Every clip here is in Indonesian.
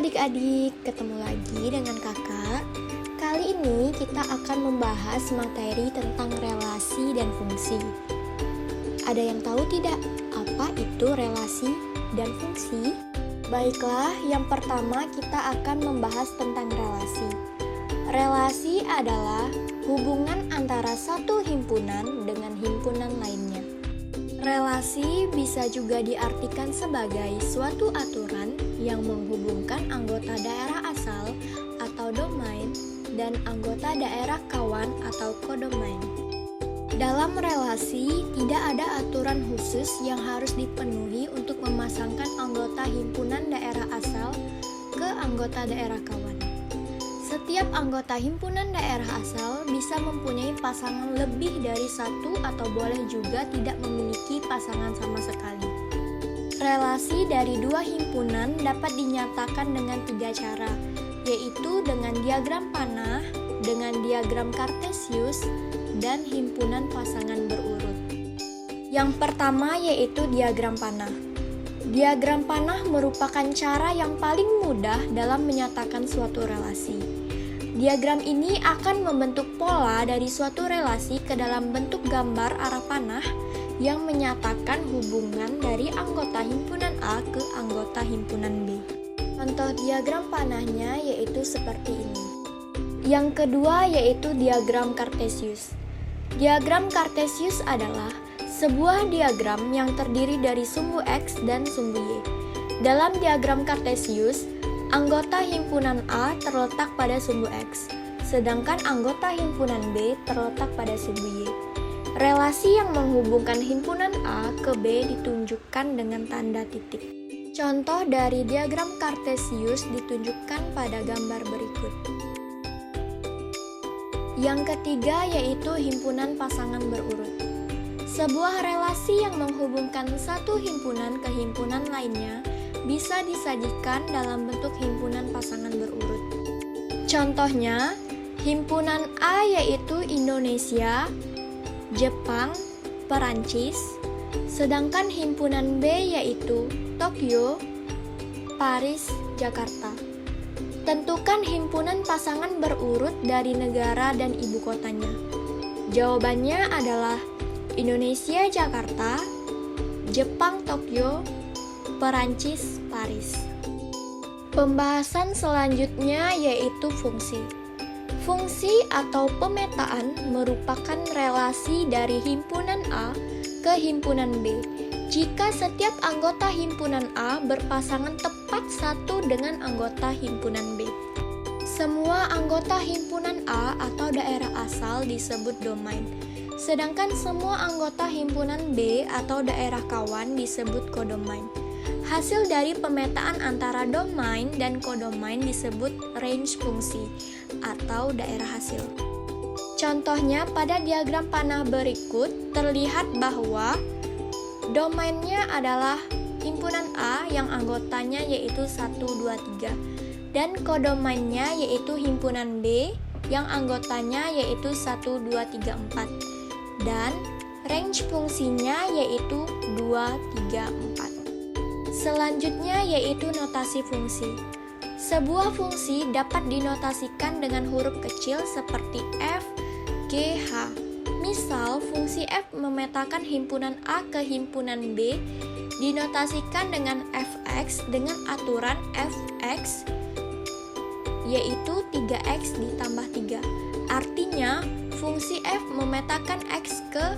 adik-adik, ketemu lagi dengan kakak. Kali ini kita akan membahas materi tentang relasi dan fungsi. Ada yang tahu tidak apa itu relasi dan fungsi? Baiklah, yang pertama kita akan membahas tentang relasi. Relasi adalah hubungan antara satu himpunan dengan himpunan lainnya. Relasi bisa juga diartikan sebagai suatu aturan yang menghubungkan anggota daerah asal atau domain dan anggota daerah kawan atau kodomain. Dalam relasi, tidak ada aturan khusus yang harus dipenuhi untuk memasangkan anggota himpunan daerah asal ke anggota daerah kawan. Setiap anggota himpunan daerah asal bisa mempunyai pasangan lebih dari satu atau boleh juga tidak memiliki pasangan sama sekali. Relasi dari dua himpunan dapat dinyatakan dengan tiga cara, yaitu dengan diagram panah, dengan diagram kartesius, dan himpunan pasangan berurut. Yang pertama yaitu diagram panah. Diagram panah merupakan cara yang paling mudah dalam menyatakan suatu relasi. Diagram ini akan membentuk pola dari suatu relasi ke dalam bentuk gambar arah panah yang menyatakan hubungan dari anggota himpunan A ke anggota himpunan B. Contoh diagram panahnya yaitu seperti ini. Yang kedua yaitu diagram kartesius. Diagram kartesius adalah sebuah diagram yang terdiri dari sumbu X dan sumbu Y. Dalam diagram kartesius, anggota himpunan A terletak pada sumbu X, sedangkan anggota himpunan B terletak pada sumbu Y. Relasi yang menghubungkan himpunan A ke B ditunjukkan dengan tanda titik. Contoh dari diagram kartesius ditunjukkan pada gambar berikut. Yang ketiga yaitu himpunan pasangan berurut. Sebuah relasi yang menghubungkan satu himpunan ke himpunan lainnya bisa disajikan dalam bentuk himpunan pasangan berurut. Contohnya, himpunan A yaitu Indonesia, Jepang, Perancis, sedangkan himpunan B yaitu Tokyo, Paris, Jakarta. Tentukan himpunan pasangan berurut dari negara dan ibu kotanya. Jawabannya adalah Indonesia, Jakarta, Jepang, Tokyo, Perancis, Paris. Pembahasan selanjutnya yaitu fungsi. Fungsi atau pemetaan merupakan relasi dari himpunan A ke himpunan B jika setiap anggota himpunan A berpasangan tepat satu dengan anggota himpunan B. Semua anggota himpunan A atau daerah asal disebut domain, sedangkan semua anggota himpunan B atau daerah kawan disebut kodomain. Hasil dari pemetaan antara domain dan kodomain disebut range fungsi atau daerah hasil. Contohnya pada diagram panah berikut terlihat bahwa domainnya adalah himpunan A yang anggotanya yaitu 1, 2, 3 dan kodomainnya yaitu himpunan B yang anggotanya yaitu 1, 2, 3, 4 dan range fungsinya yaitu 2, 3, 4. Selanjutnya yaitu notasi fungsi. Sebuah fungsi dapat dinotasikan dengan huruf kecil seperti F, G, H. Misal, fungsi F memetakan himpunan A ke himpunan B dinotasikan dengan Fx dengan aturan Fx yaitu 3x ditambah 3. Artinya, fungsi F memetakan x ke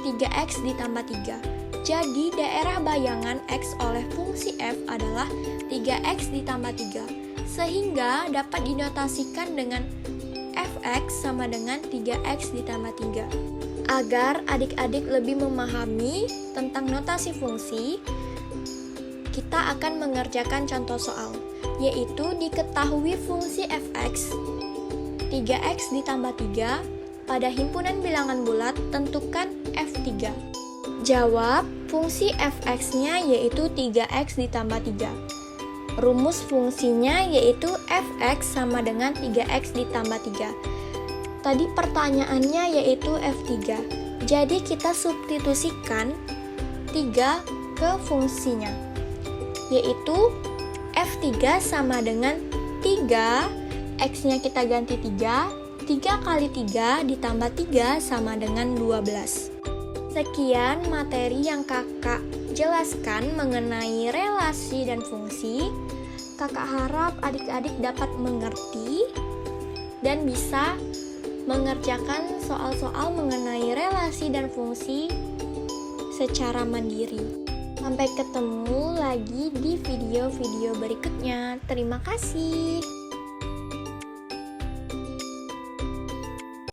3x ditambah 3. Jadi, daerah bayangan X oleh fungsi F adalah 3X ditambah 3, sehingga dapat dinotasikan dengan Fx sama dengan 3X ditambah 3. Agar adik-adik lebih memahami tentang notasi fungsi, kita akan mengerjakan contoh soal, yaitu diketahui fungsi Fx 3X ditambah 3 pada himpunan bilangan bulat, tentukan F3. Jawab, fungsi Fx-nya yaitu 3x ditambah 3. Rumus fungsinya yaitu Fx sama dengan 3x ditambah 3. Tadi pertanyaannya yaitu F3. Jadi kita substitusikan 3 ke fungsinya, yaitu F3 sama dengan 3, X-nya kita ganti 3, 3 kali 3 ditambah 3 sama dengan 12. Sekian materi yang kakak jelaskan mengenai relasi dan fungsi. Kakak harap adik-adik dapat mengerti dan bisa mengerjakan soal-soal mengenai relasi dan fungsi secara mandiri. Sampai ketemu lagi di video-video berikutnya. Terima kasih.